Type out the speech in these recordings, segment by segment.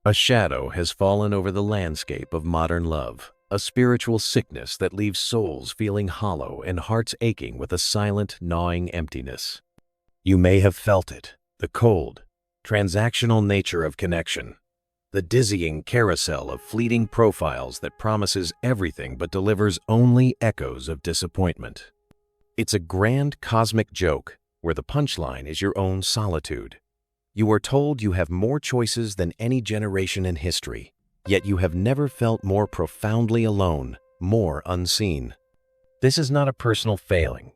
A shadow has fallen over the landscape of modern love, a spiritual sickness that leaves souls feeling hollow and hearts aching with a silent, gnawing emptiness. You may have felt it, the cold, transactional nature of connection, the dizzying carousel of fleeting profiles that promises everything but delivers only echoes of disappointment. It's a grand cosmic joke where the punchline is your own solitude. You are told you have more choices than any generation in history, yet you have never felt more profoundly alone, more unseen. This is not a personal failing.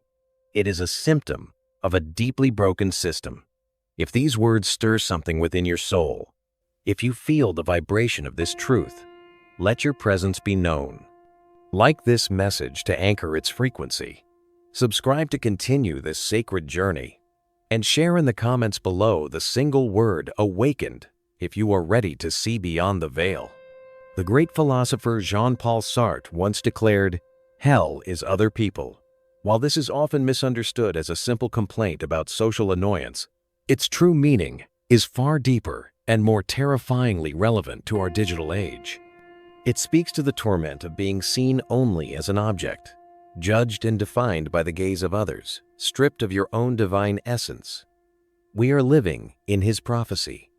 It is a symptom of a deeply broken system. If these words stir something within your soul, if you feel the vibration of this truth, let your presence be known. Like this message to anchor its frequency. Subscribe to continue this sacred journey. And share in the comments below the single word "awakened" if you are ready to see beyond the veil. The great philosopher Jean-Paul Sartre once declared, "Hell is other people." While this is often misunderstood as a simple complaint about social annoyance, its true meaning is far deeper and more terrifyingly relevant to our digital age. It speaks to the torment of being seen only as an object, judged and defined by the gaze of others, stripped of your own divine essence. We are living in his prophecy.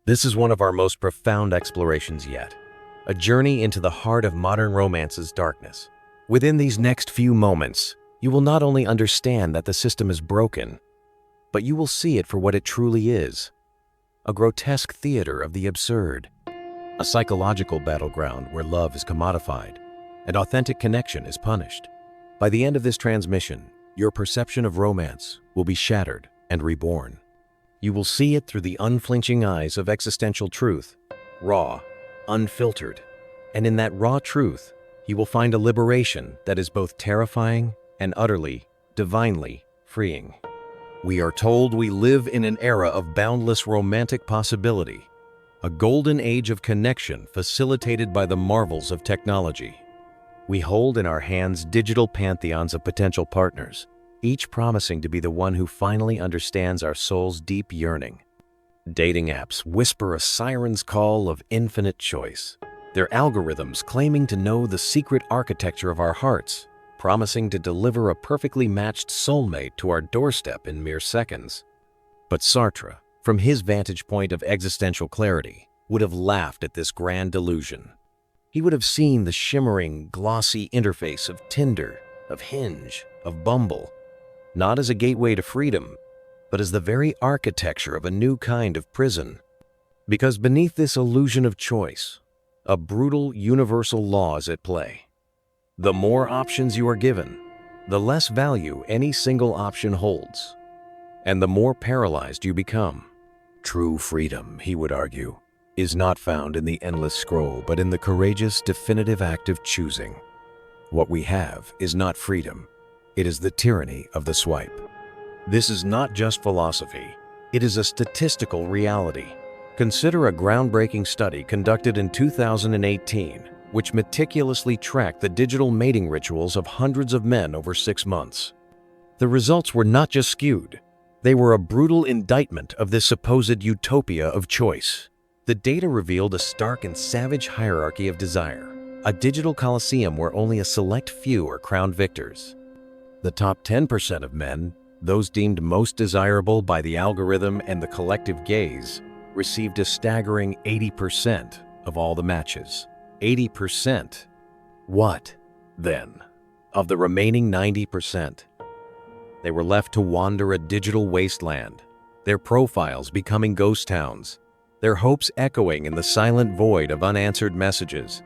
This is one of our most profound explorations yet, a journey into the heart of modern romance's darkness. Within these next few moments, you will not only understand that the system is broken, but you will see it for what it truly is, a grotesque theater of the absurd, a psychological battleground where love is commodified and authentic connection is punished. By the end of this transmission, your perception of romance will be shattered and reborn. You will see it through the unflinching eyes of existential truth, raw, unfiltered, and in that raw truth, you will find a liberation that is both terrifying and utterly, divinely freeing. We are told we live in an era of boundless romantic possibility, a golden age of connection facilitated by the marvels of technology. We hold in our hands digital pantheons of potential partners, each promising to be the one who finally understands our soul's deep yearning. Dating apps whisper a siren's call of infinite choice, their algorithms claiming to know the secret architecture of our hearts, promising to deliver a perfectly matched soulmate to our doorstep in mere seconds. But Sartre, from his vantage point of existential clarity, would have laughed at this grand delusion. He would have seen the shimmering, glossy interface of Tinder, of Hinge, of Bumble, not as a gateway to freedom, but as the very architecture of a new kind of prison. Because beneath this illusion of choice, a brutal universal law is at play. The more options you are given, the less value any single option holds, and the more paralyzed you become. True freedom, he would argue, is not found in the endless scroll, but in the courageous, definitive act of choosing. What we have is not freedom. It is the tyranny of the swipe. This is not just philosophy. It is a statistical reality. Consider a groundbreaking study conducted in 2018, which meticulously tracked the digital mating rituals of hundreds of men over 6 months. The results were not just skewed. They were a brutal indictment of this supposed utopia of choice. The data revealed a stark and savage hierarchy of desire, a digital coliseum where only a select few are crowned victors. The top 10% of men, those deemed most desirable by the algorithm and the collective gaze, received a staggering 80% of all the matches. 80%. What, then, of the remaining 90%? They were left to wander a digital wasteland, their profiles becoming ghost towns, their hopes echoing in the silent void of unanswered messages.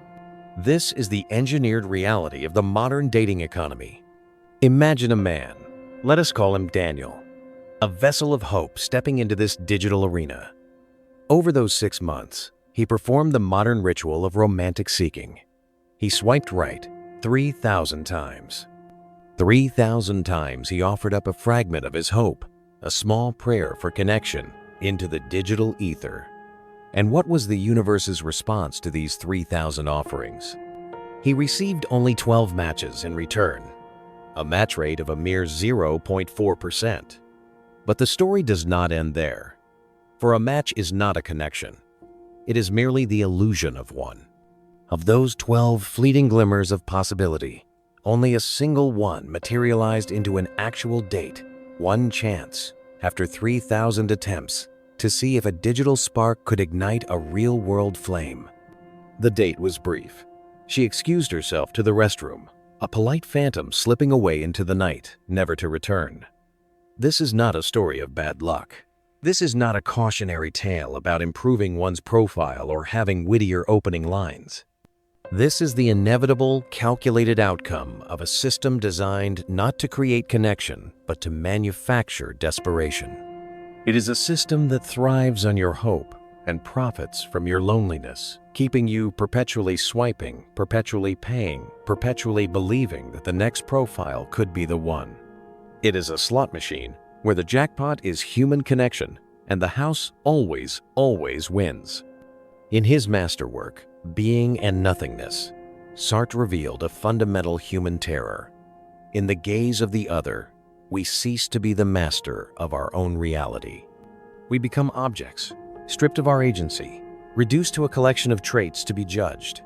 This is the engineered reality of the modern dating economy. Imagine a man, let us call him Daniel, a vessel of hope stepping into this digital arena. Over those 6 months, he performed the modern ritual of romantic seeking. He swiped right 3,000 times. 3,000 times he offered up a fragment of his hope, a small prayer for connection, into the digital ether. And what was the universe's response to these 3,000 offerings? He received only 12 matches in return, a match rate of a mere 0.4%. But the story does not end there. For a match is not a connection. It is merely the illusion of one. Of those 12 fleeting glimmers of possibility, only a single one materialized into an actual date, one chance, after 3,000 attempts, to see if a digital spark could ignite a real-world flame. The date was brief. She excused herself to the restroom, a polite phantom slipping away into the night, never to return. This is not a story of bad luck. This is not a cautionary tale about improving one's profile or having wittier opening lines. This is the inevitable, calculated outcome of a system designed not to create connection, but to manufacture desperation. It is a system that thrives on your hope and profits from your loneliness, keeping you perpetually swiping, perpetually paying, perpetually believing that the next profile could be the one. It is a slot machine where the jackpot is human connection and the house always wins. In his masterwork, Being and Nothingness, Sartre revealed a fundamental human terror. In the gaze of the other, we cease to be the master of our own reality. We become objects, stripped of our agency, reduced to a collection of traits to be judged.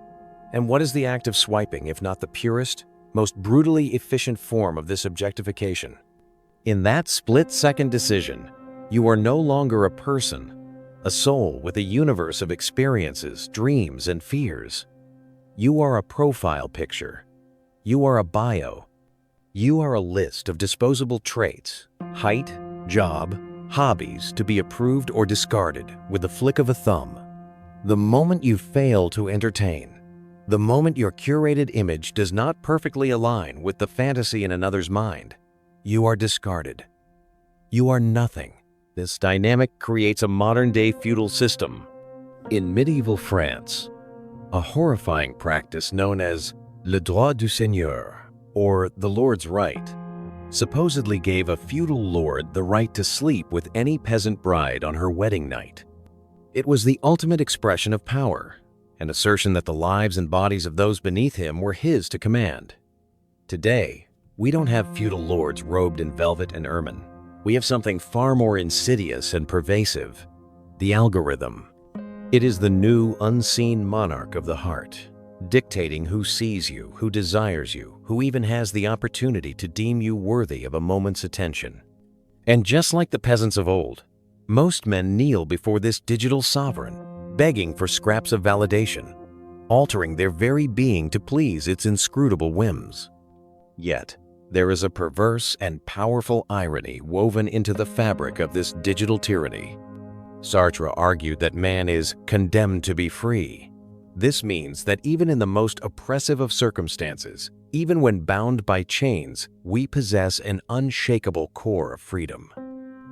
And what is the act of swiping if not the purest, most brutally efficient form of this objectification? In that split-second decision, you are no longer a person, a soul with a universe of experiences, dreams, and fears. You are a profile picture. You are a bio. You are a list of disposable traits, height, job, hobbies to be approved or discarded with the flick of a thumb. The moment you fail to entertain, the moment your curated image does not perfectly align with the fantasy in another's mind, you are discarded. You are nothing. This dynamic creates a modern-day feudal system. In medieval France, a horrifying practice known as le droit du seigneur, or the Lord's right, supposedly gave a feudal lord the right to sleep with any peasant bride on her wedding night. It was the ultimate expression of power, an assertion that the lives and bodies of those beneath him were his to command. Today, we don't have feudal lords robed in velvet and ermine. We have something far more insidious and pervasive: the algorithm. It is the new, unseen monarch of the heart, dictating who sees you, who desires you, who even has the opportunity to deem you worthy of a moment's attention. And just like the peasants of old, most men kneel before this digital sovereign, begging for scraps of validation, altering their very being to please its inscrutable whims. Yet, there is a perverse and powerful irony woven into the fabric of this digital tyranny. Sartre argued that man is condemned to be free. This means that even in the most oppressive of circumstances, even when bound by chains, we possess an unshakable core of freedom.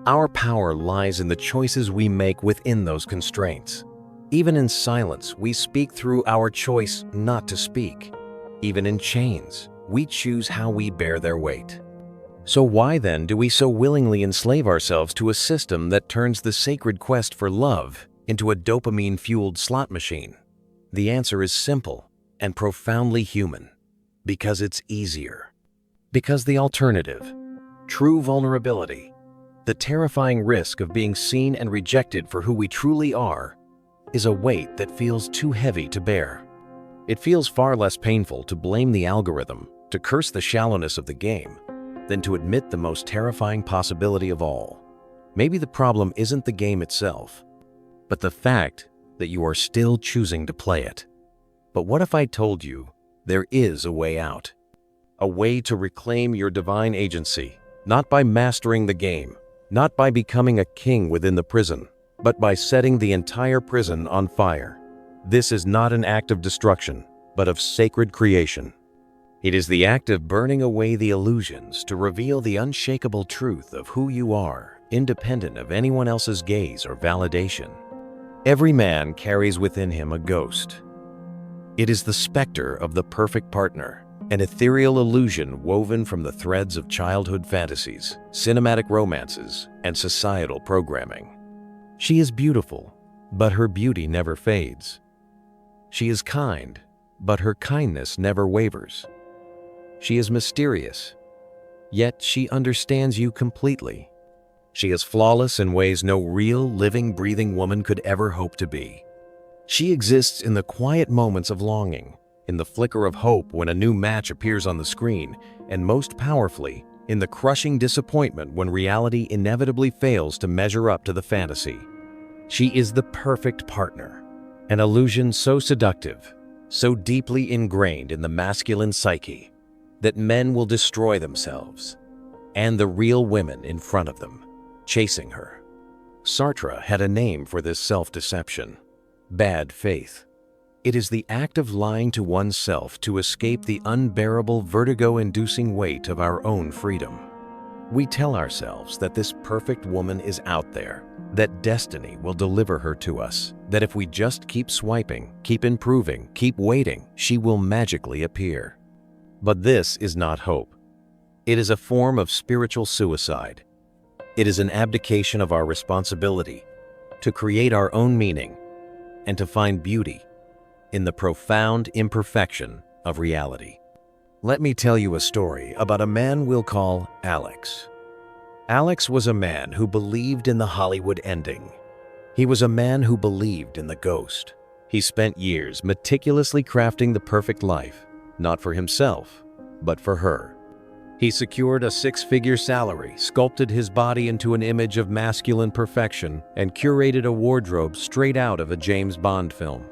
Our power lies in the choices we make within those constraints. Even in silence, we speak through our choice not to speak. Even in chains, we choose how we bear their weight. So why then do we so willingly enslave ourselves to a system that turns the sacred quest for love into a dopamine-fueled slot machine? The answer is simple and profoundly human. Because it's easier. Because the alternative, true vulnerability, the terrifying risk of being seen and rejected for who we truly are, is a weight that feels too heavy to bear. It feels far less painful to blame the algorithm, to curse the shallowness of the game, than to admit the most terrifying possibility of all. Maybe the problem isn't the game itself, but the fact that you are still choosing to play it. But what if I told you there is a way out? A way to reclaim your divine agency, not by mastering the game, not by becoming a king within the prison, but by setting the entire prison on fire. This is not an act of destruction, but of sacred creation. It is the act of burning away the illusions to reveal the unshakable truth of who you are, independent of anyone else's gaze or validation. Every man carries within him a ghost. It is the specter of the perfect partner, an ethereal illusion woven from the threads of childhood fantasies, cinematic romances, and societal programming. She is beautiful, but her beauty never fades. She is kind, but her kindness never wavers. She is mysterious, yet she understands you completely. She is flawless in ways no real, living, breathing woman could ever hope to be. She exists in the quiet moments of longing, in the flicker of hope when a new match appears on the screen, and most powerfully, in the crushing disappointment when reality inevitably fails to measure up to the fantasy. She is the perfect partner, an illusion so seductive, so deeply ingrained in the masculine psyche, that men will destroy themselves, and the real women in front of them, chasing her. Sartre had a name for this self-deception: bad faith. It is the act of lying to oneself to escape the unbearable, vertigo-inducing weight of our own freedom. We tell ourselves that this perfect woman is out there, that destiny will deliver her to us, that if we just keep swiping, keep improving, keep waiting, she will magically appear. But this is not hope. It is a form of spiritual suicide. It is an abdication of our responsibility to create our own meaning and to find beauty in the profound imperfection of reality. Let me tell you a story about a man we'll call Alex. Alex was a man who believed in the Hollywood ending. He was a man who believed in the ghost. He spent years meticulously crafting the perfect life, not for himself, but for her. He secured a six-figure salary, sculpted his body into an image of masculine perfection, and curated a wardrobe straight out of a James Bond film.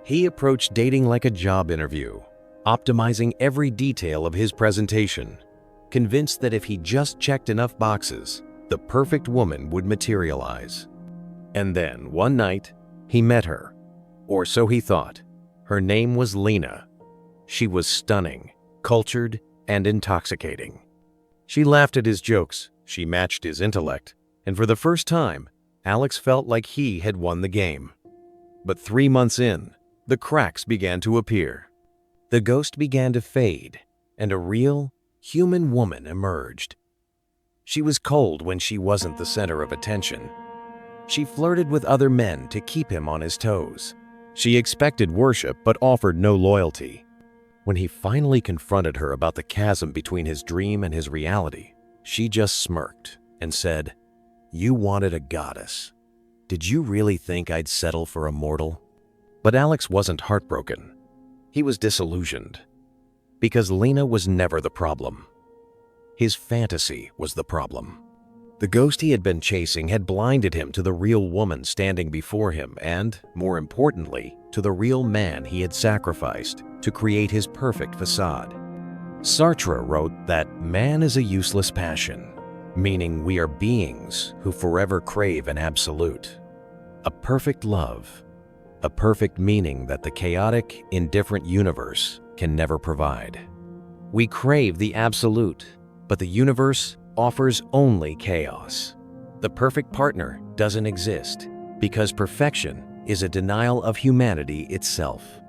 He approached dating like a job interview, optimizing every detail of his presentation, convinced that if he just checked enough boxes, the perfect woman would materialize. And then, one night, he met her. Or so he thought. Her name was Lena. She was stunning, cultured, and intoxicating. She laughed at his jokes, she matched his intellect, and for the first time, Alex felt like he had won the game. But 3 months in, the cracks began to appear. The ghost began to fade, and a real, human woman emerged. She was cold when she wasn't the center of attention. She flirted with other men to keep him on his toes. She expected worship but offered no loyalty. When he finally confronted her about the chasm between his dream and his reality, she just smirked and said, "You wanted a goddess. Did you really think I'd settle for a mortal?" But Alex wasn't heartbroken. He was disillusioned. Because Lena was never the problem. His fantasy was the problem. The ghost he had been chasing had blinded him to the real woman standing before him and, more importantly, to the real man he had sacrificed to create his perfect facade. Sartre wrote that man is a useless passion, meaning we are beings who forever crave an absolute, a perfect love, a perfect meaning that the chaotic, indifferent universe can never provide. We crave the absolute, but the universe offers only chaos. The perfect partner doesn't exist because perfection is a denial of humanity itself.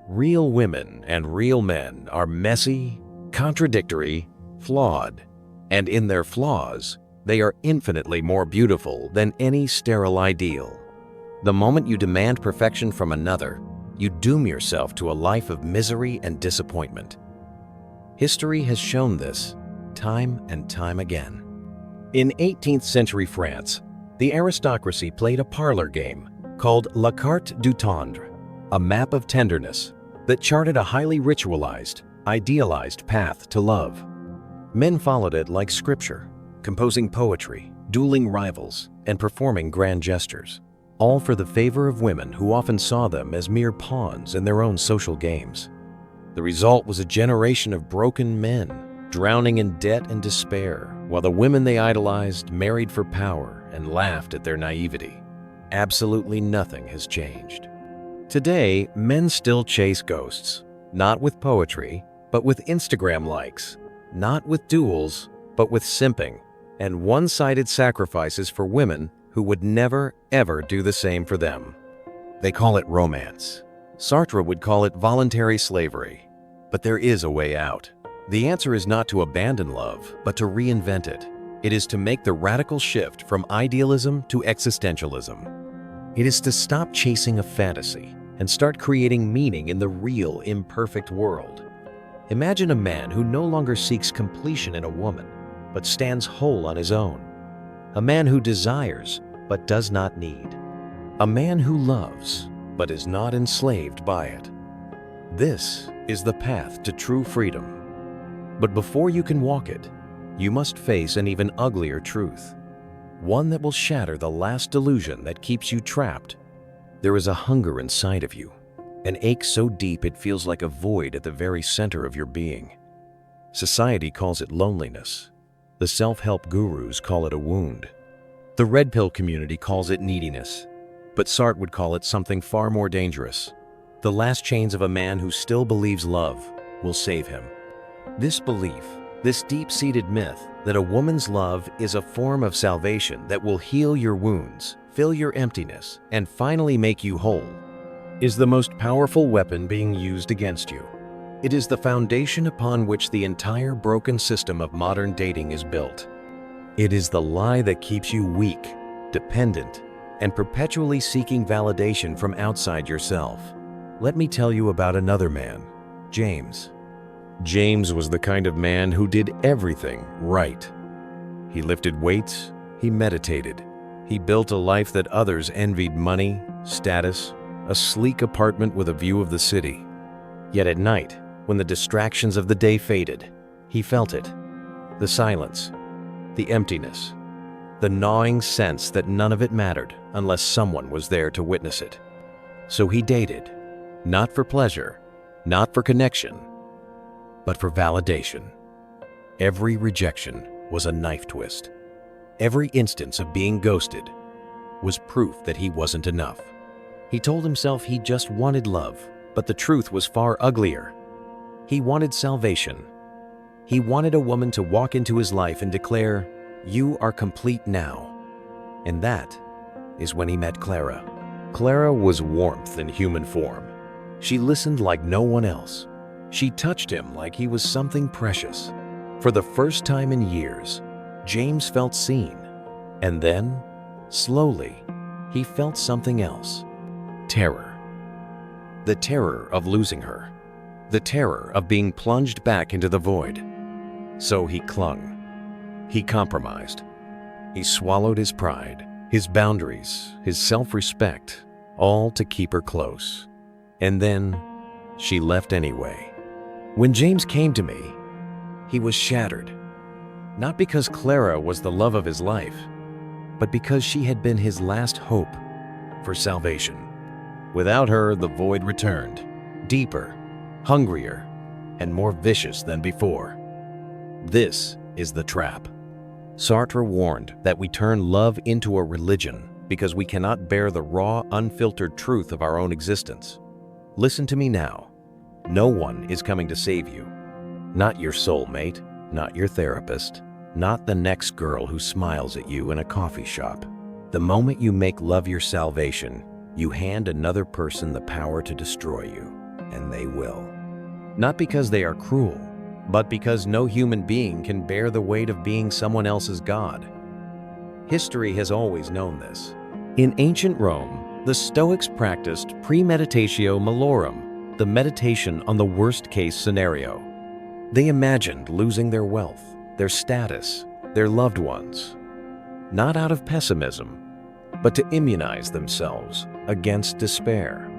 Real women and real men are messy, contradictory, flawed, and in their flaws, they are infinitely more beautiful than any sterile ideal. The moment you demand perfection from another, you doom yourself to a life of misery and disappointment. History has shown this time and time again. In 18th century France, the aristocracy played a parlor game called La Carte du Tendre, a map of tenderness that charted a highly ritualized, idealized path to love. Men followed it like scripture, composing poetry, dueling rivals, and performing grand gestures, all for the favor of women who often saw them as mere pawns in their own social games. The result was a generation of broken men, drowning in debt and despair, while the women they idolized married for power and laughed at their naivety. Absolutely nothing has changed. Today, men still chase ghosts, not with poetry, but with Instagram likes, not with duels, but with simping, and one-sided sacrifices for women who would never, ever do the same for them. They call it romance. Sartre would call it voluntary slavery. But there is a way out. The answer is not to abandon love, but to reinvent it. It is to make the radical shift from idealism to existentialism. It is to stop chasing a fantasy and start creating meaning in the real, imperfect world. Imagine a man who no longer seeks completion in a woman, but stands whole on his own. A man who desires, but does not need. A man who loves, but is not enslaved by it. This is the path to true freedom. But before you can walk it, you must face an even uglier truth, one that will shatter the last delusion that keeps you trapped. There is a hunger inside of you, an ache so deep it feels like a void at the very center of your being. Society calls it loneliness. The self-help gurus call it a wound. The red pill community calls it neediness. But Sartre would call it something far more dangerous. The last chains of a man who still believes love will save him. This belief, this deep-seated myth that a woman's love is a form of salvation that will heal your wounds, fill your emptiness, and finally make you whole, is the most powerful weapon being used against you. It is the foundation upon which the entire broken system of modern dating is built. It is the lie that keeps you weak, dependent, and perpetually seeking validation from outside yourself. Let me tell you about another man, James. James was the kind of man who did everything right. He lifted weights, he meditated, he built a life that others envied: money, status, a sleek apartment with a view of the city. Yet at night, when the distractions of the day faded, he felt it. The silence, the emptiness, the gnawing sense that none of it mattered unless someone was there to witness it. So he dated, not for pleasure, not for connection, but for validation. Every rejection was a knife twist. Every instance of being ghosted was proof that he wasn't enough. He told himself he just wanted love, but the truth was far uglier. He wanted salvation. He wanted a woman to walk into his life and declare, "You are complete now." And that is when he met Clara. Clara was warmth in human form. She listened like no one else. She touched him like he was something precious. For the first time in years, James felt seen. And then, slowly, he felt something else. Terror. The terror of losing her. The terror of being plunged back into the void. So he clung. He compromised. He swallowed his pride, his boundaries, his self-respect, all to keep her close. And then, she left anyway. When James came to me, he was shattered. Not because Clara was the love of his life, but because she had been his last hope for salvation. Without her, the void returned, deeper, hungrier, and more vicious than before. This is the trap. Sartre warned that we turn love into a religion because we cannot bear the raw, unfiltered truth of our own existence. Listen to me now. No one is coming to save you. Not your soulmate, not your therapist, not the next girl who smiles at you in a coffee shop. The moment you make love your salvation, you hand another person the power to destroy you, and they will. Not because they are cruel, but because no human being can bear the weight of being someone else's god. History has always known this. In ancient Rome, the Stoics practiced premeditatio malorum, the meditation on the worst-case scenario. They imagined losing their wealth, their status, their loved ones, not out of pessimism, but to immunize themselves against despair.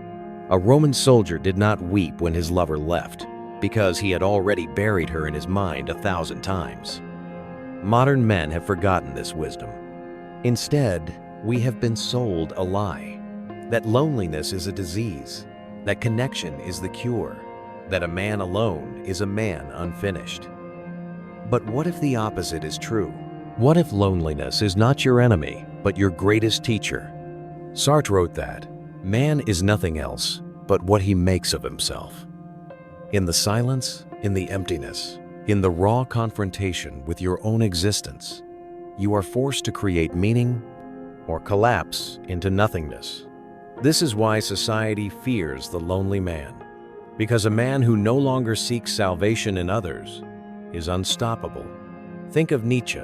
A Roman soldier did not weep when his lover left, because he had already buried her in his mind 1,000 times. Modern men have forgotten this wisdom. Instead, we have been sold a lie, that loneliness is a disease, that connection is the cure, that a man alone is a man unfinished. But what if the opposite is true? What if loneliness is not your enemy, but your greatest teacher? Sartre wrote that man is nothing else but what he makes of himself. In the silence, in the emptiness, in the raw confrontation with your own existence, you are forced to create meaning or collapse into nothingness. This is why society fears the lonely man, because a man who no longer seeks salvation in others is unstoppable. Think of Nietzsche,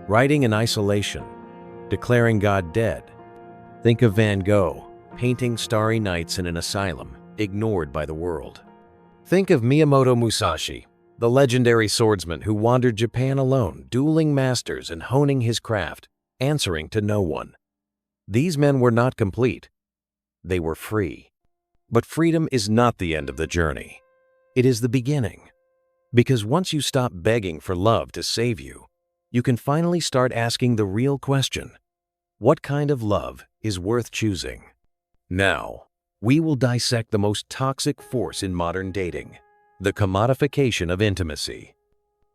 writing in isolation, declaring God dead. Think of Van Gogh, painting starry nights in an asylum, ignored by the world. Think of Miyamoto Musashi, the legendary swordsman who wandered Japan alone, dueling masters and honing his craft, answering to no one. These men were not complete. they were free. But freedom is not the end of the journey. It is the beginning. Because once you stop begging for love to save you, you can finally start asking the real question: what kind of love is worth choosing? Now, we will dissect the most toxic force in modern dating, the commodification of intimacy.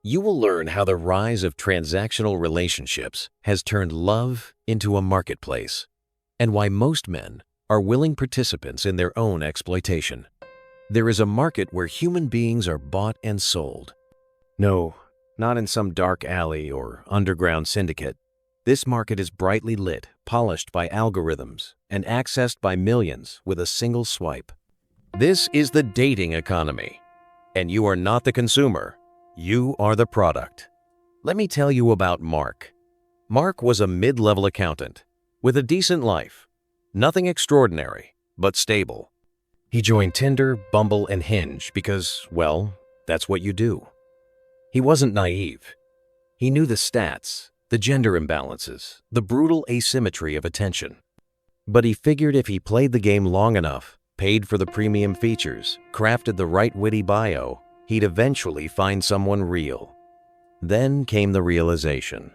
You will learn how the rise of transactional relationships has turned love into a marketplace, and why most men are willing participants in their own exploitation. There is a market where human beings are bought and sold. No, not in some dark alley or underground syndicate. This market is brightly lit, polished by algorithms, and accessed by millions with a single swipe. This is the dating economy. And you are not the consumer, you are the product. Let me tell you about Mark. Mark was a mid-level accountant with a decent life. Nothing extraordinary, but stable. He joined Tinder, Bumble, and Hinge because, well, that's what you do. He wasn't naive. He knew the stats, the gender imbalances, the brutal asymmetry of attention. But he figured if he played the game long enough, paid for the premium features, crafted the right witty bio, he'd eventually find someone real. Then came the realization.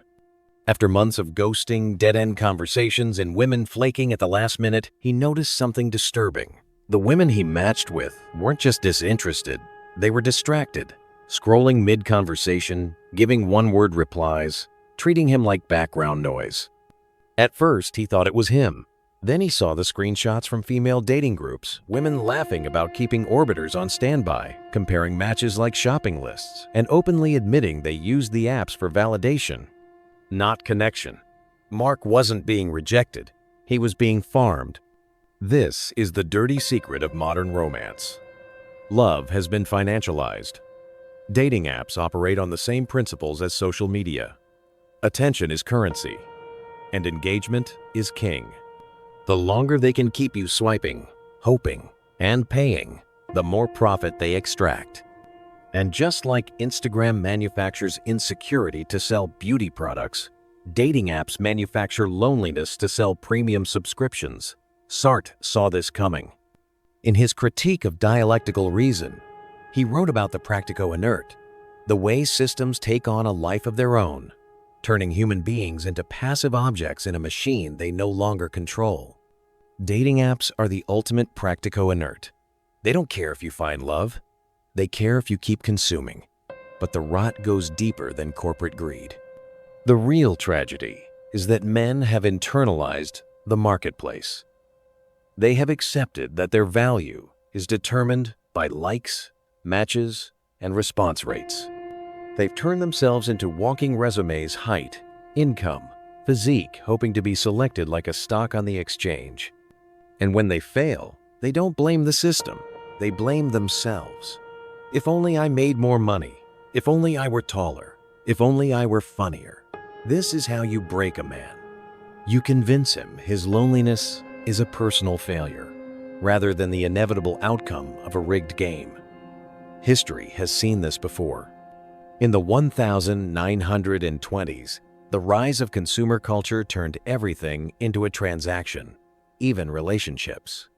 After months of ghosting, dead-end conversations, and women flaking at the last minute, he noticed something disturbing. The women he matched with weren't just disinterested, they were distracted, scrolling mid-conversation, giving one-word replies, treating him like background noise. At first, he thought it was him. Then he saw the screenshots from female dating groups, women laughing about keeping orbiters on standby, comparing matches like shopping lists, and openly admitting they used the apps for validation, not connection. Mark wasn't being rejected, he was being farmed. This is the dirty secret of modern romance. Love has been financialized. Dating apps operate on the same principles as social media. Attention is currency, and engagement is king. The longer they can keep you swiping, hoping, and paying, the more profit they extract. And just like Instagram manufactures insecurity to sell beauty products, dating apps manufacture loneliness to sell premium subscriptions. Sartre saw this coming. In his critique of dialectical reason, he wrote about the practico-inert, the way systems take on a life of their own, turning human beings into passive objects in a machine they no longer control. Dating apps are the ultimate practico-inert. They don't care if you find love. They care if you keep consuming. But the rot goes deeper than corporate greed. The real tragedy is that men have internalized the marketplace. They have accepted that their value is determined by likes, matches, and response rates. They've turned themselves into walking resumes, height, income, physique, hoping to be selected like a stock on the exchange. And when they fail, they don't blame the system, they blame themselves. If only I made more money, if only I were taller, if only I were funnier. This is how you break a man. You convince him his loneliness is a personal failure, rather than the inevitable outcome of a rigged game. History has seen this before. In the 1920s, the rise of consumer culture turned everything into a transaction, even relationships.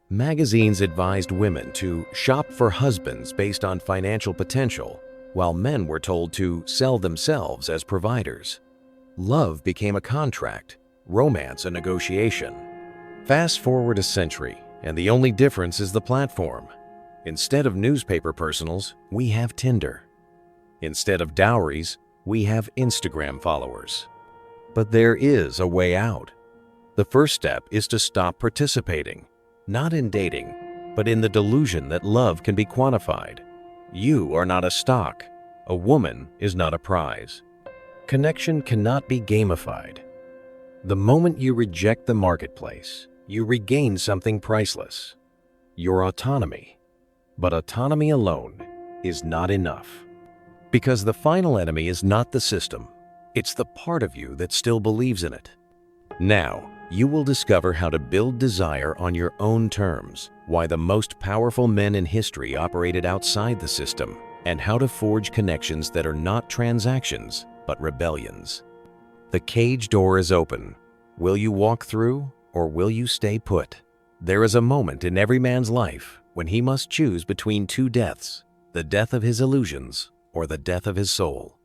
Magazines advised women to shop for husbands based on financial potential, while men were told to sell themselves as providers. Love became a contract, romance a negotiation. Fast forward a century, and the only difference is the platform. Instead of newspaper personals, we have Tinder. Instead of dowries, we have Instagram followers. But there is a way out. The first step is to stop participating, not in dating, but in the delusion that love can be quantified. You are not a stock. A woman is not a prize. Connection cannot be gamified. The moment you reject the marketplace, you regain something priceless, your autonomy. But autonomy alone is not enough. Because the final enemy is not the system, it's the part of you that still believes in it. Now, you will discover how to build desire on your own terms, why the most powerful men in history operated outside the system, and how to forge connections that are not transactions, but rebellions. The cage door is open. Will you walk through, or will you stay put? There is a moment in every man's life when he must choose between two deaths, the death of his illusions or the death of his soul.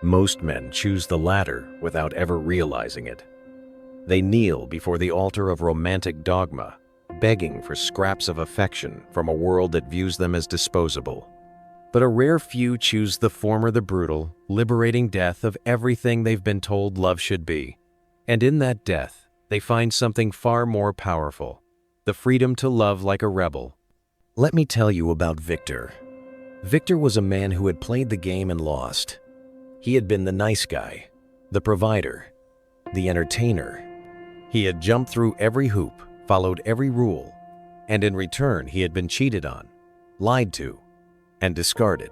Most men choose the latter without ever realizing it. They kneel before the altar of romantic dogma, begging for scraps of affection from a world that views them as disposable. But a rare few choose the former, the brutal, liberating death of everything they've been told love should be. And in that death, they find something far more powerful, the freedom to love like a rebel. Let me tell you about Victor. Victor was a man who had played the game and lost. He had been the nice guy, the provider, the entertainer. He had jumped through every hoop, followed every rule, and in return he had been cheated on, lied to, and discarded.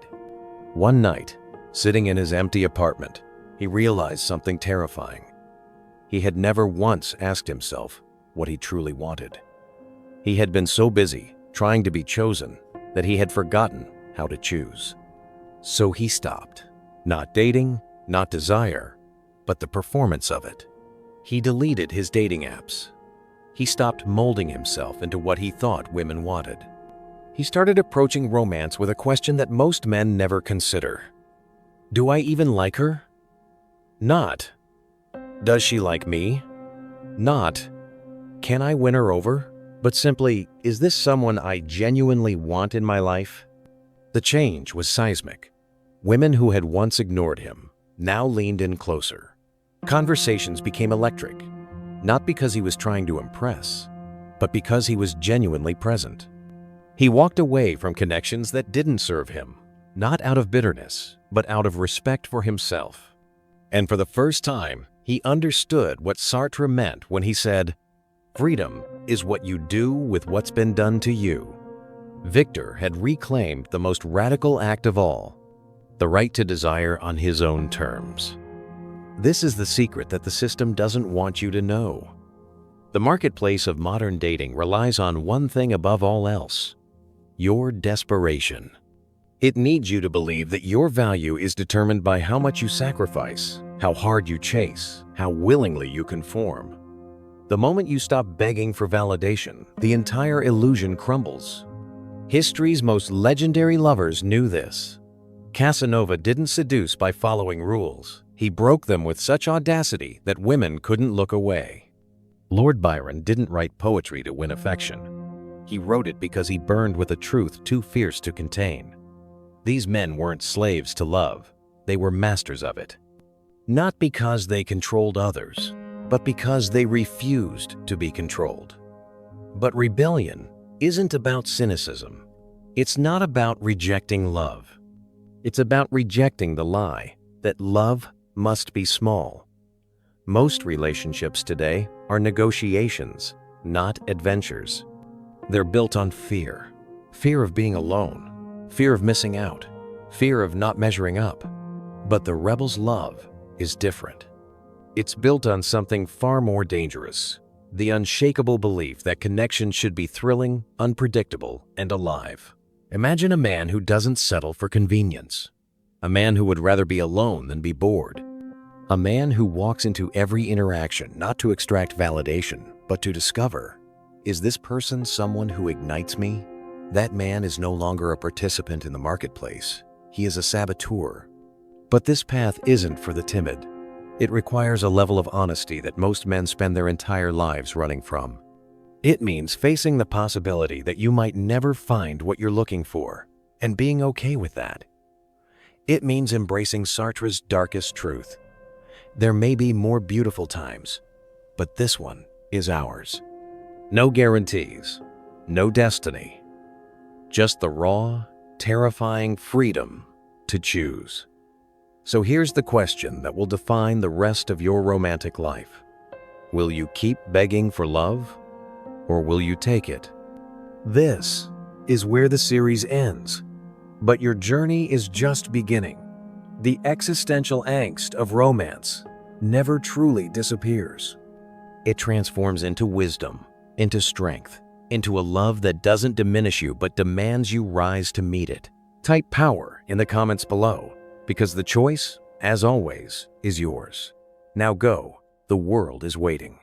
One night, sitting in his empty apartment, he realized something terrifying. He had never once asked himself what he truly wanted. He had been so busy trying to be chosen that he had forgotten how to choose. So he stopped, not dating, not desire, but the performance of it. He deleted his dating apps. He stopped molding himself into what he thought women wanted. He started approaching romance with a question that most men never consider. Do I even like her? Not. Does she like me? Not. Can I win her over? But simply, is this someone I genuinely want in my life? The change was seismic. Women who had once ignored him now leaned in closer. Conversations became electric, not because he was trying to impress, but because he was genuinely present. He walked away from connections that didn't serve him, not out of bitterness, but out of respect for himself. And for the first time, he understood what Sartre meant when he said, "Freedom is what you do with what's been done to you." Victor had reclaimed the most radical act of all, the right to desire on his own terms. This is the secret that the system doesn't want you to know. The marketplace of modern dating relies on one thing above all else: your desperation. It needs you to believe that your value is determined by how much you sacrifice, how hard you chase, how willingly you conform. The moment you stop begging for validation, the entire illusion crumbles. History's most legendary lovers knew this. Casanova didn't seduce by following rules. He broke them with such audacity that women couldn't look away. Lord Byron didn't write poetry to win affection. He wrote it because he burned with a truth too fierce to contain. These men weren't slaves to love. They were masters of it. Not because they controlled others, but because they refused to be controlled. But rebellion isn't about cynicism. It's not about rejecting love. It's about rejecting the lie that love must be small. Most relationships today are negotiations, not adventures. They're built on fear. Fear of being alone, fear of missing out, fear of not measuring up. But the rebel's love is different. It's built on something far more dangerous: the unshakable belief that connection should be thrilling, unpredictable, and alive. Imagine a man who doesn't settle for convenience. A man who would rather be alone than be bored. A man who walks into every interaction not to extract validation, but to discover, is this person someone who ignites me? That man is no longer a participant in the marketplace. He is a saboteur. But this path isn't for the timid. It requires a level of honesty that most men spend their entire lives running from. It means facing the possibility that you might never find what you're looking for, and being okay with that. It means embracing Sartre's darkest truth. There may be more beautiful times, but this one is ours. No guarantees, no destiny, just the raw, terrifying freedom to choose. So here's the question that will define the rest of your romantic life. Will you keep begging for love, or will you take it? This is where the series ends, but your journey is just beginning. The existential angst of romance never truly disappears. It transforms into wisdom, into strength, into a love that doesn't diminish you but demands you rise to meet it. Type power in the comments below, because the choice, as always, is yours. Now go, the world is waiting.